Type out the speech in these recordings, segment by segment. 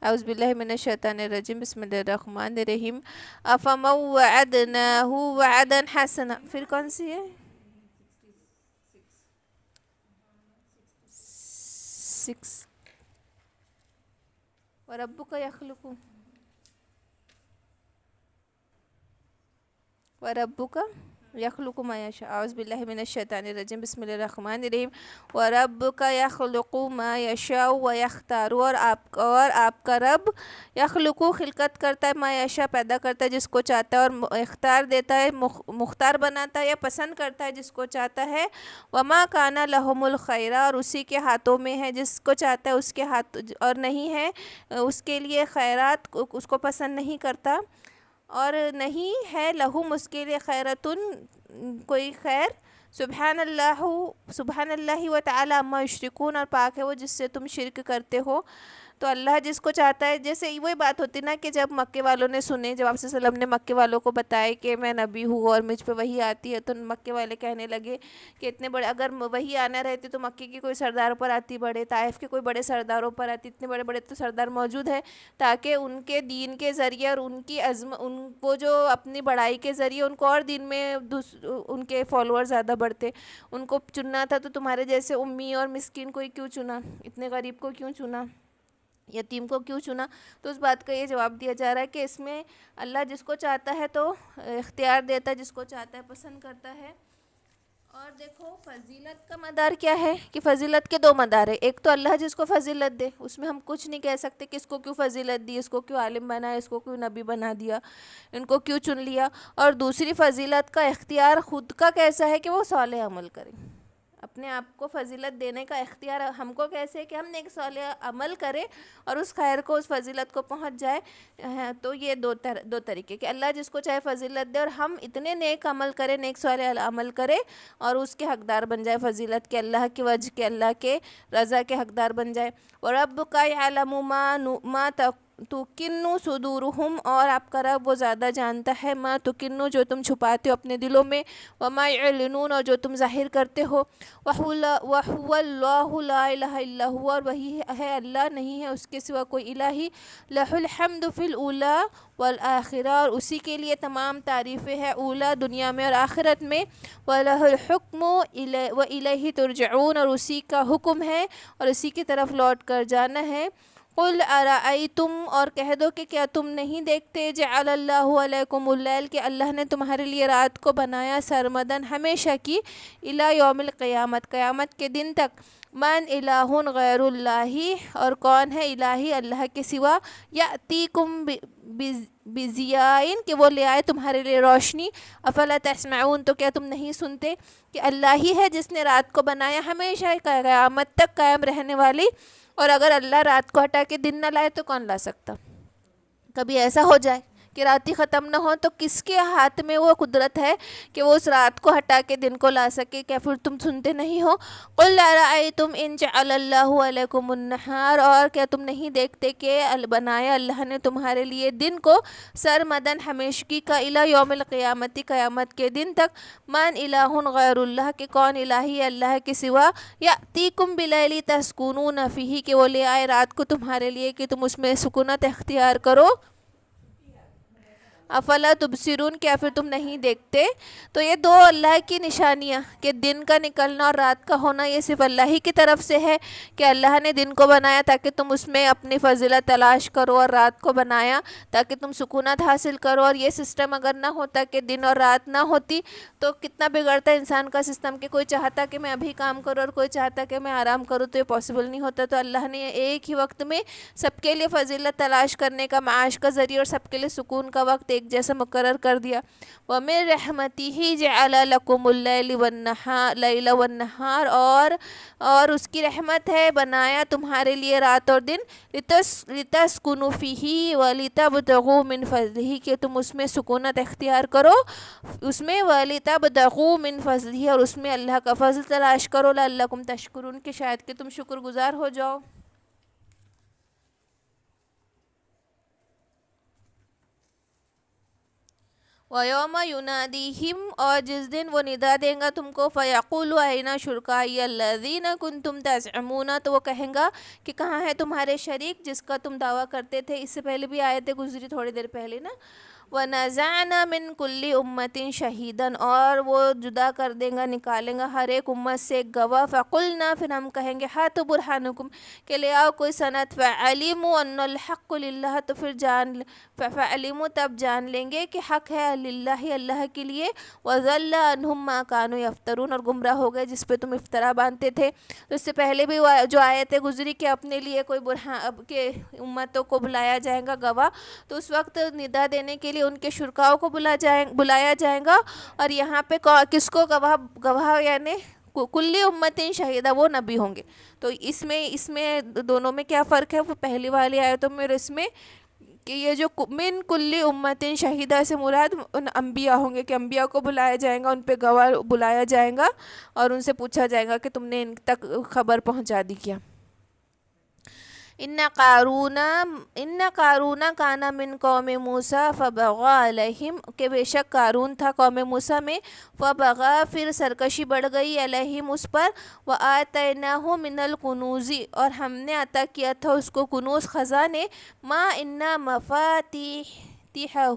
اعوذ باللہ من الشیطان الرجیم، بسم اللہ الرحمن الرحیم۔ افمن وعدناہ وعدا حسنا، پھر کون سی ہے؟ 6۔ وربک یخلق، وربک یخلق ما یشاء، اعوذ باللہ من الشیطان الرجیم، بسم اللہ الرحمن الرحیم۔ وربک یخلق ما یشاء ویختار، اور آپ کا رب یخلق خلقت کرتا ہے، ما یشاء پیدا کرتا ہے جس کو چاہتا ہے، اور اختیار دیتا ہے مختار بناتا ہے یا پسند کرتا ہے جس کو چاہتا ہے۔ وما کان لہم الخیرہ، اور اسی کے ہاتھوں میں ہے جس کو چاہتا ہے اس کے ہاتھ، اور نہیں ہے اس کے لیے خیرات، اس کو پسند نہیں کرتا، اور نہیں ہے لہم اس کے لیے خیرتن کوئی خیر۔ سبحان اللہ و تعالی عما یشرکون، اور پاک ہے وہ جس سے تم شرک کرتے ہو۔ تو اللہ جس کو چاہتا ہے، جیسے وہی بات ہوتی نا کہ جب مکے والوں نے سنے، جب آپ صلی اللہ علیہ وسلم نے مکے والوں کو بتایا کہ میں نبی ہوں اور مجھ پہ وحی آتی ہے، تو مکے والے کہنے لگے کہ اتنے بڑے، اگر وحی آنا رہتی تو مکے کے کوئی سرداروں پر آتی، بڑے طائف کے کوئی بڑے سرداروں پر آتی، اتنے بڑے بڑے تو سردار موجود ہیں، تاکہ ان کے دین کے ذریعے اور ان کی وہ جو اپنی بڑائی کے ذریعے ان کو اور دین میں ان کے فالوور زیادہ بڑھتے۔ ان کو چننا تھا تو تمہارے جیسے امی اور مسکین کوئی کیوں چنا، اتنے غریب کو کیوں چنا، یتیم کو کیوں چنا؟ تو اس بات کا یہ جواب دیا جا رہا ہے کہ اس میں اللہ جس کو چاہتا ہے تو اختیار دیتا ہے، جس کو چاہتا ہے پسند کرتا ہے۔ اور دیکھو فضیلت کا مدار کیا ہے، کہ فضیلت کے 2 مدار ہیں۔ ایک تو اللہ جس کو فضیلت دے، اس میں ہم کچھ نہیں کہہ سکتے کہ اس کو کیوں فضیلت دی، اس کو کیوں عالم بنایا، اس کو کیوں نبی بنا دیا، ان کو کیوں چن لیا۔ اور دوسری فضیلت کا اختیار خود کا کیسا ہے، کہ وہ صالح عمل کرے۔ اپنے آپ کو فضیلت دینے کا اختیار ہم کو کیسے ہے کہ ہم نیک صالح عمل کرے اور اس خیر کو، اس فضیلت کو پہنچ جائے۔ تو یہ دو طریقے کہ اللہ جس کو چاہے فضیلت دے، اور ہم اتنے نیک عمل کریں، نیک صالح عمل کرے اور اس کے حقدار بن جائے فضیلت کے، اللہ کی وجہ کے، اللہ کے رضا کے حقدار بن جائے۔ وَرَبُّكَ يَعْلَمُ مَا تُكِنُّ صُدُورُهُمْ، اور آپ کا رب وہ زیادہ جانتا ہے، ما تُكِنُّ جو تم چھپاتے ہو اپنے دلوں میں، وَمَا يُعْلِنُونَ اور جو تم ظاہر کرتے ہو۔ وَهُوَ اللَّهُ لَا إِلَهَ إِلَّا هُوَ، اور وہی ہے اللہ، نہیں ہے اس کے سوا کوئی الہی۔ لَهُ الْحَمْدُ فِي الْأُولَى وَالْآخِرَةِ، اور اسی کے لیے تمام تعریفیں ہیں اولا دنیا میں اور آخرت میں۔ وَلَهُ الْحُكْمُ وَإِلَيْهِ تُرْجَعُونَ، اور اسی کا حکم ہے اور اسی کی طرف لوٹ کر جانا ہے۔ قُلْ أَرَأَيْتُمْ، اور کہہ دو کہ کیا تم نہیں دیکھتے، جَعَلَ اللَّهُ عَلَيْكُمُ اللَّيْلَ، کہ اللہ نے تمہارے لیے رات کو بنایا سرمدن ہمیشہ کی، إِلَى يَوْمِ الْقِيَامَةِ قیامت کے دن تک۔ مَنْ إِلَٰهٌ غَيْرُ اللَّهِ، اور کون ہے الہی اللہ کے سوا، يَأْتِيكُمْ بِضِيَاءٍ، کہ وہ لے آئے تمہارے لیے روشنی۔ أَفَلَا تَسْمَعُونَ، تو کیا تم نہیں سنتے کہ اللہ ہی ہے جس نے رات کو بنایا ہمیشہ قیامت تک قائم رہنے والی، اور اگر اللہ رات کو ہٹا کے دن نہ لائے تو کون لا سکتا؟ کبھی ایسا ہو جائے کہ رات ہی ختم نہ ہو، تو کس کے ہاتھ میں وہ قدرت ہے کہ وہ اس رات کو ہٹا کے دن کو لا سکے؟ کیا پھر تم سنتے نہیں ہو؟ قُلْ أَرَأَيْتُمْ إِنْ جَعَلَ اللَّهُ عَلَيْكُمُ النَّهَارَ، اور کیا تم نہیں دیکھتے کہ بنایا اللہ نے تمہارے لیے دن کو سرمدن ہمیشگی کا، إِلَى يَوْمِ الْقِيَامَةِ قیامت کے دن تک۔ مَنْ إِلَٰهٌ غَيْرُ اللَّهِ، کہ کون الہی ہے اللہ کے سوا، يَأْتِيكُمْ بِاللَّيْلِ تَسْكُنُونَ فِيهِ، کہ وہ لے آئے رات کو تمہارے لیے کہ تم اس میں سکونت اختیار کرو۔ افلا تبصرون، کیا پھر تم نہیں دیکھتے؟ تو یہ 2 اللہ کی نشانیاں، کہ دن کا نکلنا اور رات کا ہونا، یہ صرف اللہ ہی کی طرف سے ہے، کہ اللہ نے دن کو بنایا تاکہ تم اس میں اپنی فضیلت تلاش کرو، اور رات کو بنایا تاکہ تم سکونت حاصل کرو۔ اور یہ سسٹم اگر نہ ہوتا، کہ دن اور رات نہ ہوتی، تو کتنا بگڑتا انسان کا سسٹم، کہ کوئی چاہتا کہ میں ابھی کام کروں اور کوئی چاہتا کہ میں آرام کروں، تو یہ پاسبل نہیں ہوتا۔ تو اللہ نے ایک ہی وقت میں سب کے لیے فضیلت تلاش کرنے کا، معاش کا ذریعہ، اور سب کے لیے سکون کا وقت ایک جیسا مقرر کر دیا۔ وَمِن رَحْمَتِهِ جَعَلَ لَكُمُ اللَّيْلَ وَالنَّهَارَ، اور اس کی رحمت ہے بنایا تمہارے لیے رات اور دن، لِتَسْكُنُوا فِيهِ وَلِتَبْتَغُوا مِنْ فَضْلِهِ، کہ تم اس میں سکونت اختیار کرو اس میں، وَلِتَبْتَغُوا مِنْ فَضْلِهِ، اور اس میں اللہ کا فضل تلاش کرو، لَعَلَّكُمْ تَشْكُرُونَ، کہ شاید کہ تم شکر گزار ہو جاؤ۔ وَيَوْمَ يُنَادِيهِمْ اور جس دن وہ ندا دیں گا تم کو فَيَقُولُ أَيْنَ شُرَكَائِيَ الَّذِينَ كُنْتُمْ تَزْعُمُونَ تو وہ کہیں گا کہ کہاں ہے تمہارے شریک جس کا تم دعویٰ کرتے تھے. اس سے پہلے بھی آیتیں گزری تھوڑی دیر پہلے نا. وَنَزَعْنَا مِن كُلِّ أُمَّةٍ شَهِيدًا اور وہ جدا کر دیں گا نکالیں گا ہر ایک امت سے ایک گواہ. فَقُلْنَا پھر ہم کہیں گے ہاتوا برہانکم کہ لے آؤ کوئی سند. فَعَلِمُوا أَنَّ الْحَقَّ لِلَّهِ تو پھر فَعَلِمُوا تب جان لیں گے کہ حق ہے للہ اللہ کے لیے. وَضَلَّ عَنْهُمْ مَا كَانُوا يَفْتَرُونَ اور گمراہ ہو گئے جس پہ تم افطرا باندھتے تھے. تو اس سے پہلے بھی جو آیتیں گزری کہ اپنے لیے کوئی برہان کہ امتوں کو بلایا جائے گا گواہ, تو اس وقت ندا دینے کے لیے ان کے شرکاؤں کو بلایا جائے گا. اور یہاں پہ کس کو گواہ یعنی کلی امتیں شہیدہ وہ نبی ہوں گے. تو اس میں دونوں میں کیا فرق ہے؟ وہ پہلی والی آیتوں میں اور اس میں کہ یہ جو من کلی امتیں شہیدہ سے مراد ان انبیاء ہوں گے کہ انبیاء کو بلایا جائے گا, ان پہ گواہ بلایا جائے گا اور ان سے پوچھا جائے گا کہ تم نے ان تک خبر پہنچا دی کیا. ان قارون کان من قوم موسیٰ فبغى علیہم کہ بے شک قارون تھا قوم موسیٰ میں. فبغى پھر سرکشی بڑھ گئی علیہم اس پر. وآتیناہ من الکنوز اور ہم نے عطا کیا تھا اس کو کنوز خزانے. ما ان مفاتیحہ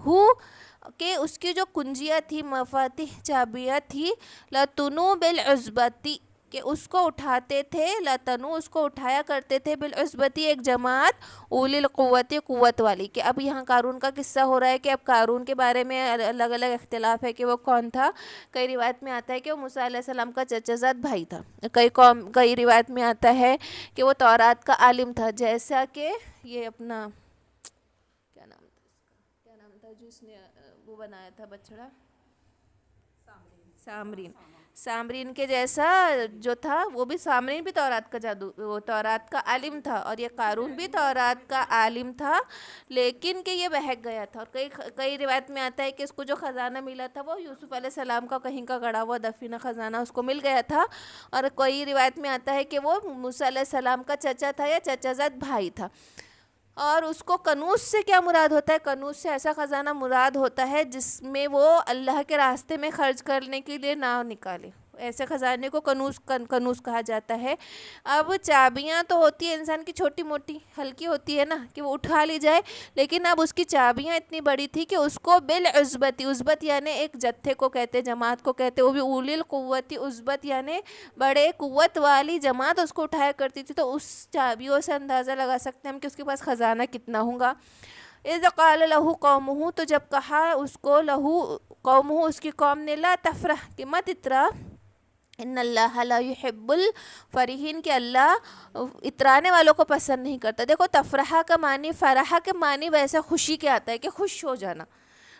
کہ اس کی جو کنجیاں تھی مفاتیح چابیاں تھی. لتنو بالعصبۃ کہ اس کو اٹھاتے تھے, لتنو اس کو اٹھایا کرتے تھے, بالعصبتی ایک جماعت, اولی القوت قوت والی. کہ اب یہاں قارون کا قصہ ہو رہا ہے کہ اب قارون کے بارے میں الگ الگ اختلاف ہے کہ وہ کون تھا. کئی روایت میں آتا ہے کہ وہ موسیٰ علیہ السلام کا چچا زاد بھائی تھا. کئی روایت میں آتا ہے کہ وہ تورات کا عالم تھا, جیسا کہ یہ اپنا کیا نام تھا جس نے وہ بنایا تھا بچڑا, سامرین کے جیسا جو تھا. وہ بھی سامرین بھی تورات کا وہ تورات کا عالم تھا, اور یہ قارون بھی تورات کا عالم تھا, لیکن کہ یہ بہک گیا تھا. اور کئی روایت میں آتا ہے کہ اس کو جو خزانہ ملا تھا وہ یوسف علیہ السلام کا کہیں کا گڑا ہوا دفینہ خزانہ اس کو مل گیا تھا. اور کوئی روایت میں آتا ہے کہ وہ موسیٰ علیہ السلام کا چچا تھا یا چچا زاد بھائی تھا. اور اس کو کنوز سے کیا مراد ہوتا ہے؟ کنوز سے ایسا خزانہ مراد ہوتا ہے جس میں وہ اللہ کے راستے میں خرچ کرنے کے لیے نہ نکالے. ایسے خزانے کو کنوز کہا جاتا ہے. اب چابیاں تو ہوتی ہے انسان کی چھوٹی موٹی ہلکی ہوتی ہے نا کہ وہ اٹھا لی جائے, لیکن اب اس کی چابیاں اتنی بڑی تھی کہ اس کو بالعصبت, عصبت یعنی ایک جتھے کو کہتے, جماعت کو کہتے, وہ بھی اولی القوت, عصبت یعنی بڑے قوت والی جماعت اس کو اٹھایا کرتی تھی. تو اس چابیوں سے اندازہ لگا سکتے ہیں ہم کہ اس کے پاس خزانہ کتنا ہوگا. اذ قال له قومه تو جب کہا اس کو له قومه اس کی قوم نے, لا تفرح کہ مت اترا, ان اللہ لا يحب الفرحین کہ اللہ اترانے والوں کو پسند نہیں کرتا. دیکھو تفرحہ کا معنی, فرحہ کے معنی ویسے خوشی کے آتا ہے کہ خوش ہو جانا.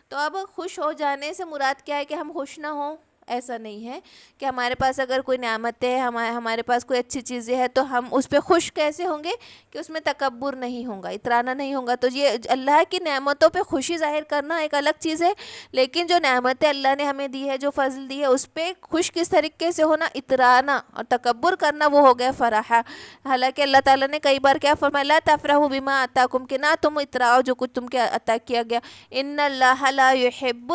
تو اب خوش ہو جانے سے مراد کیا ہے کہ ہم خوش نہ ہوں, ایسا نہیں ہے کہ ہمارے پاس اگر کوئی نعمت ہے, ہمارے پاس کوئی اچھی چیزیں ہیں تو ہم اس پہ خوش کیسے ہوں گے کہ اس میں تکبر نہیں ہوگا, اترانا نہیں ہوگا. تو یہ اللہ کی نعمتوں پہ خوشی ظاہر کرنا ایک الگ چیز ہے, لیکن جو نعمتیں اللہ نے ہمیں دی ہے, جو فضل دی ہے, اس پہ خوش کس طریقے سے ہونا, اترانا اور تکبر کرنا وہ ہو گیا فرحہ. حالانکہ اللہ تعالیٰ نے کئی بار کیا فرمایا, لا تفرحوا بما آتاکم کہ نہ تم اتراؤ جو کچھ تم کے عطا کیا گیا. ان اللہ لا يحب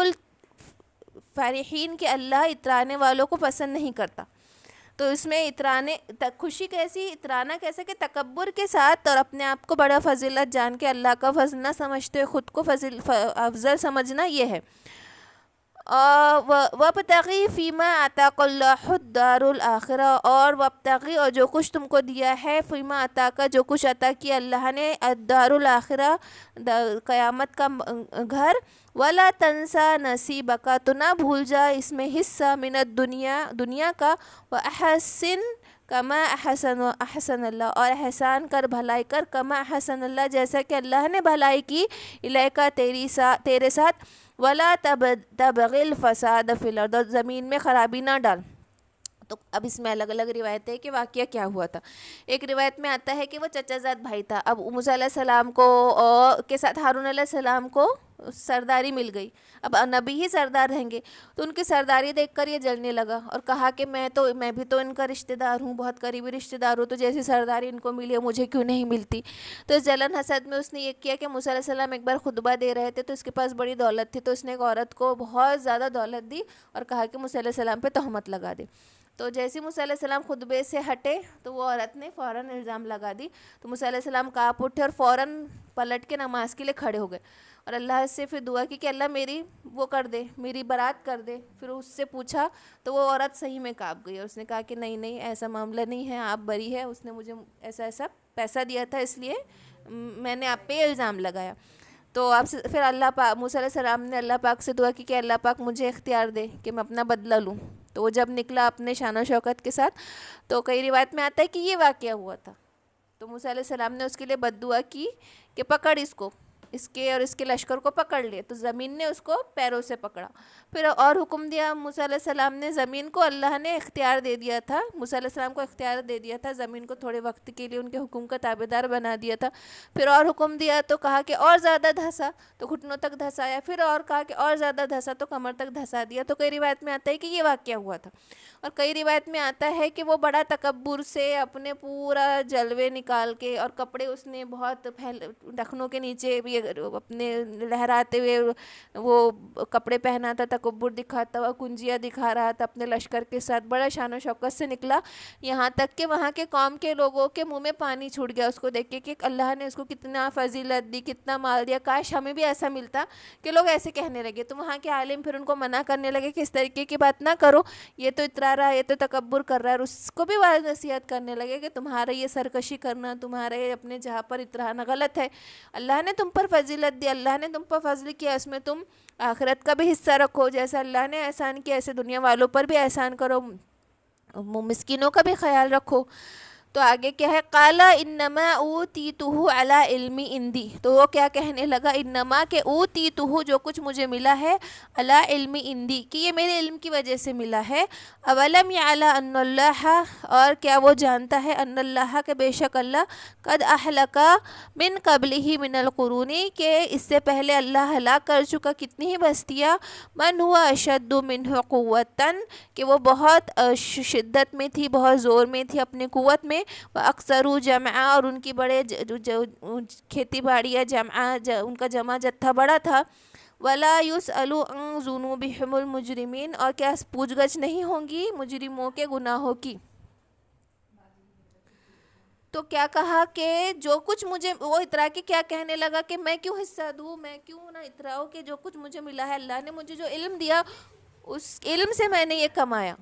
فرحین کہ اللہ اترانے والوں کو پسند نہیں کرتا. تو اس میں اترانے خوشی کیسی, اترانا کیسے کہ تکبر کے ساتھ اور اپنے آپ کو بڑا فضیلت جان کے اللہ کا فضل نہ سمجھتے ہوئے خود کو افضل سمجھنا, یہ ہے. وَابْتَغِي فِيمَا آتَاكَ اللَّهُ الدَّارُ الْآخِرَةَ اور وابتغی اور جو کچھ تم کو دیا ہے, فیما آتاکا جو کچھ عطا کیا اللہ نے, الدار الآخرہ قیامت کا گھر. وَلَا تَنْسَى نَصِيبَكَ تو نہ بھول جا اس میں حصہ, من الدنیا دنیا کا, وَأَحْسِن کما احسن اللہ اور احسان کر بھلائی کر, کما احسن اللہ جیسا کہ اللہ نے بھلائی کی, الیکا تیرے ساتھ. ولا تبغ الفساد فی الارض زمین میں خرابی نہ ڈال. تو اب اس میں الگ الگ روایتیں ہیں کہ واقعہ کیا ہوا تھا. ایک روایت میں آتا ہے کہ وہ چچا زاد بھائی تھا. اب موسیٰ علیہ السلام کو کے ساتھ ہارون علیہ السلام کو سرداری مل گئی، اب نبی ہی سردار رہیں گے، تو ان کی سرداری دیکھ کر یہ جلنے لگا اور کہا کہ میں بھی تو ان کا رشتہ دار ہوں، بہت قریبی رشتہ دار ہوں، تو جیسی سرداری ان کو ملی ہے مجھے کیوں نہیں ملتی. تو اس جلن حسد میں اس نے یہ کیا کہ موسیٰ علیہ السلام ایک بار خطبہ دے رہے تھے تو اس کے پاس بڑی دولت تھی، تو اس نے ایک عورت کو بہت زیادہ دولت دی اور کہا کہ موسیٰ علیہ السلام پہ تہمت لگا دے. تو جیسے موسیٰ علیہ السلام خطبے سے ہٹے تو وہ عورت نے فوراً الزام لگا دی. تو موسیٰ علیہ السلام کانپ اٹھے اور فوراً پلٹ کے نماز کے لیے کھڑے ہو گئے اور اللہ سے پھر دعا کی کہ اللہ میری وہ کر دے، میری برات کر دے. پھر اس سے پوچھا تو وہ عورت صحیح میں کانپ گئی اور اس نے کہا کہ نہیں ایسا معاملہ نہیں ہے، آپ بری ہے، اس نے مجھے ایسا پیسہ دیا تھا اس لیے میں نے آپ پہ الزام لگایا. تو آپ سے پھر موسیٰ علیہ السلام نے اللہ پاک سے دعا کی کہ اللہ پاک مجھے اختیار دے کہ میں اپنا بدلہ لوں. تو وہ جب نکلا اپنے شان و شوکت کے ساتھ، تو کئی روایت میں آتا ہے کہ یہ واقعہ ہوا تھا. تو موسیٰ علیہ السلام نے اس کے لیے بد دعا کی کہ پکڑ اس کو، اس کے اور اس کے لشکر کو پکڑ لے. تو زمین نے اس کو پیروں سے پکڑا. پھر اور حکم دیا موسیٰ علیہ السلام نے، زمین کو اللہ نے اختیار دے دیا تھا، موسیٰ علیہ السلام کو اختیار دے دیا تھا، زمین کو تھوڑے وقت کے لیے ان کے حکم کا تابعدار بنا دیا تھا. پھر اور حکم دیا تو کہا کہ اور زیادہ دھسا، تو گھٹنوں تک دھسایا. پھر اور کہا کہ اور زیادہ دھسا تو کمر تک دھسا دیا. تو کئی روایت میں آتا ہے کہ یہ واقعہ ہوا تھا. اور کئی روایت میں آتا ہے کہ وہ بڑا تکبر سے اپنے پورا جلوے نکال کے اور کپڑے اس نے بہت ٹخنوں کے نیچے بھی اپنے لہراتے ہوئے وہ کپڑے پہنا تھا، تکبر دکھاتا ہوا، کنجیاں دکھا رہا تھا اپنے لشکر کے ساتھ، بڑا شان و شوکت سے نکلا. یہاں تک کہ وہاں کے قوم کے لوگوں کے منہ میں پانی چھوٹ گیا اس کو دیکھ کے کہ اللہ نے اس کو کتنا فضیلت دی، کتنا مال دیا، کاش ہمیں بھی ایسا ملتا. کہ لوگ ایسے کہنے لگے. تو وہاں کے عالم پھر ان کو منع کرنے لگے کہ اس طریقے کی بات نہ کرو، یہ تو اترا رہا ہے، یہ تو تکبر کر رہا ہے. اور اس کو بھی واضح نصیحت کرنے لگے کہ تمہارا یہ سرکشی کرنا، تمہارا یہ اپنے جہاں پر اترانا غلط ہے. اللہ نے تم پر فضیلت دی، اللہ نے تم پر فضل کیا، اس میں تم آخرت کا بھی حصہ رکھو. جیسا اللہ نے احسان کیا ایسے دنیا والوں پر بھی احسان کرو، مسکینوں کا بھی خیال رکھو. تو آگے کیا ہے، قال انما اوتیتہ علی علم عندی. تو وہ کیا کہنے لگا، انما کہ اوتیتہ جو کچھ مجھے ملا ہے، علی علم عندی کہ یہ میرے علم کی وجہ سے ملا ہے. اولم یعلم ان اللہ اور کیا وہ جانتا ہے، ان اللہ کہ بے شک اللہ قد اہلک من قبلہ من القرون کہ اس سے پہلے اللہ ہلاک کر چکا کتنی ہی بستیاں، من ہوا اشد منہ قوتا کہ وہ بہت شدت میں تھی، بہت زور میں تھی اپنے قوت میں، اکثر جمع اور ان کی بڑے کھیتی باڑی یا جمع ان کا جمع جتھا بڑا تھا. ولا يسأل عن ذنوبهم المجرمین اور کیا پوچھ گچھ نہیں ہوں گی مجرموں کے گناہوں کی. تو کیا کہا کہ جو کچھ مجھے وہ اترا کے کیا کہنے لگا کہ میں کیوں حصہ دوں، میں کیوں نہ اتراؤں کہ جو کچھ مجھے ملا ہے، اللہ نے مجھے جو علم دیا اس علم سے میں نے یہ کمایا.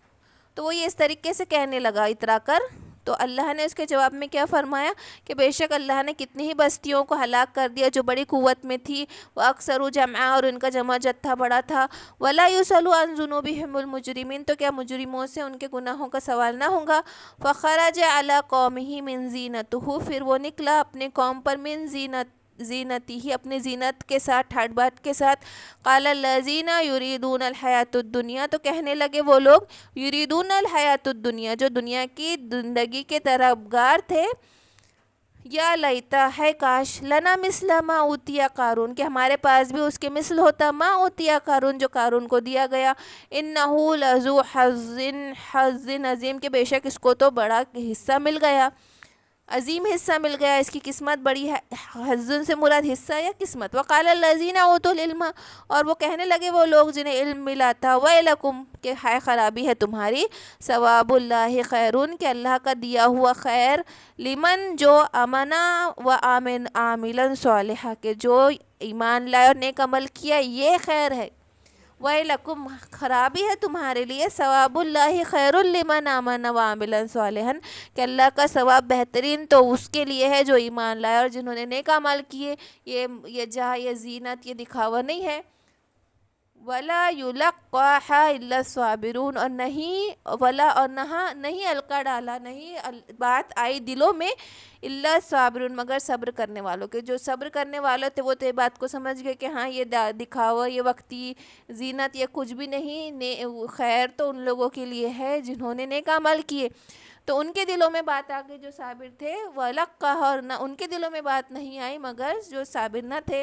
تو وہ یہ اس طریقے سے کہنے لگا اترا کر. تو اللہ نے اس کے جواب میں کیا فرمایا کہ بے شک اللہ نے کتنی ہی بستیوں کو ہلاک کر دیا جو بڑی قوت میں تھی، وہ اکثر جمع اور ان کا جمع جتھا بڑا تھا. ولا يسأل عن ذنوبهم المجرمین تو کیا مجرموں سے ان کے گناہوں کا سوال نہ ہوگا. فخرج علی قومہ من زینتہ پھر وہ نکلا اپنے قوم پر من زینتی ہی اپنی زینت کے ساتھ، ٹھاٹ بات کے ساتھ. قال الذین یریدون الحیاۃ الدنیا تو کہنے لگے وہ لوگ یریدون الحیاۃ الدنیا جو دنیا کی زندگی کے طلبگار تھے، یا لیتا ہے کاش، لنا مثل ما اوتی قارون کہ ہمارے پاس بھی اس کے مثل ہوتا، ما اوتی قارون جو قارون کو دیا گیا. انہ لذو حظ عظیم کہ بے شک اس کو تو بڑا حصہ مل گیا، عظیم حصہ مل گیا، اس کی قسمت بڑی ہے. حظن سے مراد حصہ یا قسمت. وقال الذین اوتوا العلم اور وہ کہنے لگے وہ لوگ جنہیں علم ملا تھا، ویلکم کہ ہائے خرابی ہے تمہاری، ثواب اللہ خیرون کہ اللہ کا دیا ہوا خیر، لمن جو امنا و آمن عاملا صالحا کہ جو ایمان لائے اور نیک عمل کیا یہ خیر ہے. وَيْلَكُمْ خرابی ہے تمہارے لیے، ثواب اللہ خیر لمن آمن وعمل صالحا کہ اللہ کا ثواب بہترین تو اس کے لیے ہے جو ایمان لائے اور جنہوں نے نیک اعمال کیے. یہ جہاں یہ زینت یہ دکھاوا نہیں ہے. ولا یلقاها الا الصابرون اور نہیں القا ڈالا، نہیں بات آئی دلوں میں الا الصابرون مگر صبر کرنے والوں کے. جو صبر کرنے والے تھے وہ تو یہ بات کو سمجھ گئے کہ ہاں یہ دکھاوا، یہ وقتی زینت یہ کچھ بھی نہیں، خیر تو ان لوگوں کے لیے ہے جنہوں نے نیک اعمال کیے. تو ان کے دلوں میں بات آ گئی جو صابر تھے، وَلَقَّهَا، اور نہ ان کے دلوں میں بات نہیں آئی مگر جو صابر نہ تھے،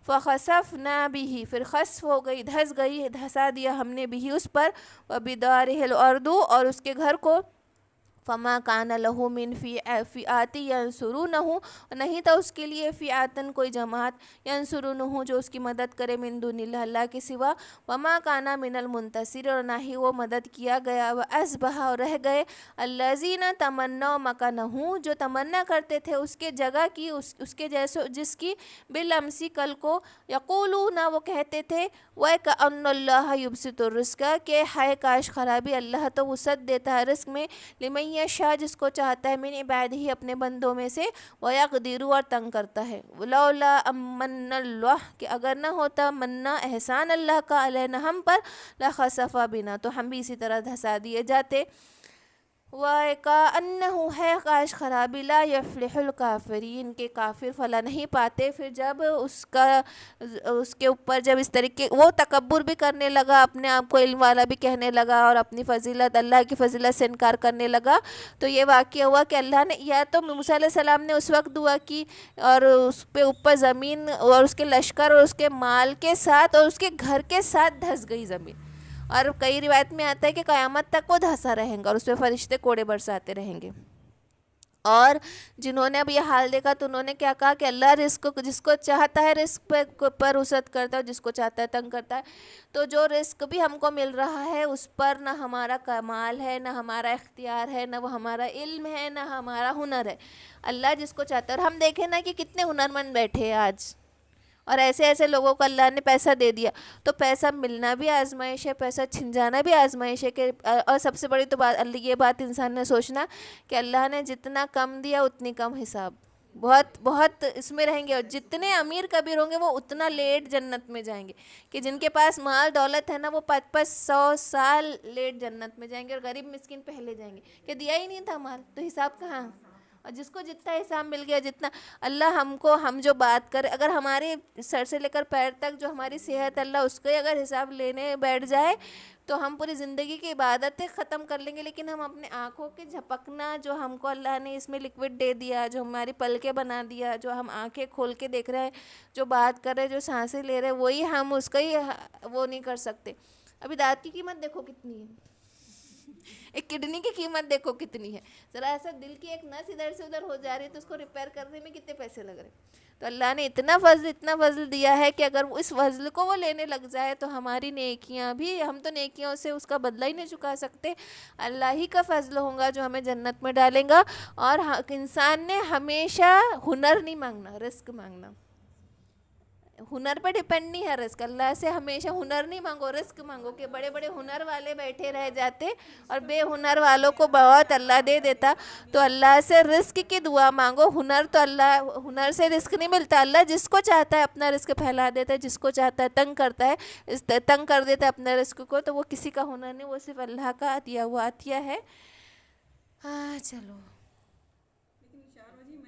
فَخَسَفْنَا بِهِ، پھر خسف ہو گئی، دھس گئی، دھسا دیا ہم نے بھی اس پر، وَبِدَارِهِ الْأَرْضُ، اور اس کے گھر کو، فما کان لہ من فئات ینصرونہ، نہیں تھا اس کے لیے فئاتن کوئی جماعت، ینصرونہ جو اس کی مدد کرے، من دون اللہ، اللہ کے سوا، وما کان من المنتصر، اور نہ ہی وہ مدد کیا گیا، واصبح، اور رہ گئے، الذین تمنوا مکانہ، جو تمنا کرتے تھے اس کے جگہ کی، اس کے جیسے جس کی، بالامسی کل کو، یقولون، وہ کہتے تھے، وَكَأَنَّ اللَّهَ يُبْسِطُ الرِّزْقَ، کہ ہائے کاش خرابی، اللہ تو وسعت دیتا ہے رزق میں، لمن یشاء، جس کو چاہتا ہے، من عبادہ، اپنے بندوں میں سے، وَيَقْدِرُ، اور تنگ کرتا ہے، لولا امن اللہ، کہ اگر نہ ہوتا منا احسان اللہ کا علینا ہم پر، لخسف بنا، تو ہم بھی اسی طرح دھسا دیے جاتے، وَكَأَنَّهُ، ہے کاش خرابی، لا یفلح الکافرین، کہ کافر فلاح نہیں پاتے۔ پھر جب اس کے اوپر جب اس طریقے وہ تکبر بھی کرنے لگا، اپنے آپ کو علم والا بھی کہنے لگا، اور اپنی فضیلت، اللہ کی فضیلت سے انکار کرنے لگا، تو یہ واقعہ ہوا کہ اللہ نے، یا تو موسیٰ علیہ السلام نے اس وقت دعا کی، اور اس پہ اوپر زمین اور اس کے لشکر اور اس کے مال کے ساتھ اور اس کے گھر کے ساتھ دھس گئی زمین، اور کئی روایت میں آتا ہے کہ قیامت تک وہ دھسا رہیں گا، اور اس پہ فرشتے کوڑے برساتے رہیں گے۔ اور جنہوں نے اب یہ حال دیکھا تو انہوں نے کیا کہا کہ اللہ رزق جس کو چاہتا ہے رزق پر وسعت کرتا ہے، جس کو چاہتا ہے تنگ کرتا ہے، تو جو رزق بھی ہم کو مل رہا ہے اس پر نہ ہمارا کمال ہے، نہ ہمارا اختیار ہے، نہ وہ ہمارا علم ہے، نہ ہمارا ہنر ہے، اللہ جس کو چاہتا ہے۔ اور ہم دیکھیں نا کہ کتنے ہنرمند بیٹھے ہیں آج، اور ایسے ایسے لوگوں کو اللہ نے پیسہ دے دیا، تو پیسہ ملنا بھی آزمائش ہے، پیسہ چھن جانا بھی آزمائش ہے، کہ اور سب سے بڑی تو بات، یہ بات انسان نے سوچنا کہ اللہ نے جتنا کم دیا اتنی کم حساب، بہت بہت اس میں رہیں گے، اور جتنے امیر کبیر ہوں گے وہ اتنا لیٹ جنت میں جائیں گے، کہ جن کے پاس مال دولت ہے نا وہ 500 سال لیٹ جنت میں جائیں گے، اور غریب مسکین پہلے جائیں گے، کہ دیا ہی نہیں تھا مال، تو حساب کہاں؟ اور جس کو جتنا حساب مل گیا، جتنا اللہ ہم جو بات کرے، اگر ہمارے سر سے لے کر پیر تک جو ہماری صحت، اللہ اس کے اگر حساب لینے بیٹھ جائے تو ہم پوری زندگی کی عبادتیں ختم کر لیں گے، لیکن ہم اپنے آنکھوں کے جھپکنا جو ہم کو اللہ نے اس میں لکوڈ دے دیا، جو ہماری پلکیں بنا دیا، جو ہم آنکھیں کھول کے دیکھ رہے ہیں، جو بات کر رہے ہیں، جو سانسیں لے رہے ہیں، وہی ہم اس کا ہی وہ نہیں کر سکتے۔ ابھی دانت کی قیمت دیکھو کتنی ہے، ایک کڈنی کی قیمت دیکھو کتنی ہے، ذرا ایسا دل کی ایک نس ادھر سے ادھر ہو جا رہی ہے تو اس کو ریپیئر کرنے میں کتنے پیسے لگ رہے ہیں۔ تو اللہ نے اتنا فضل دیا ہے کہ اگر اس فضل کو وہ لینے لگ جائے تو ہماری نیکیاں بھی، ہم تو نیکیوں سے اس کا بدلہ ہی نہیں چکا سکتے، اللہ ہی کا فضل ہوگا جو ہمیں جنت میں ڈالیں گا۔ اور انسان نے ہمیشہ ہنر نہیں مانگنا، رزق مانگنا، ہنر پہ ڈیپینڈ نہیں ہے رزق، اللہ سے ہمیشہ ہنر نہیں مانگو، رزق مانگو، کہ بڑے بڑے ہنر والے بیٹھے رہ جاتے اور بے ہنر والوں کو بہت اللہ دے دیتا، تو اللہ سے رزق کی دعا مانگو، ہنر تو اللہ، ہنر سے رزق نہیں ملتا، اللہ جس کو چاہتا ہے اپنا رزق پھیلا دیتا ہے، جس کو چاہتا ہے تنگ کرتا ہے، تنگ کر دیتا ہے اپنے رزق کو، تو وہ کسی کا ہنر نہیں، وہ صرف اللہ کا دیا ہوا عطیہ ہے۔ ہاں چلو۔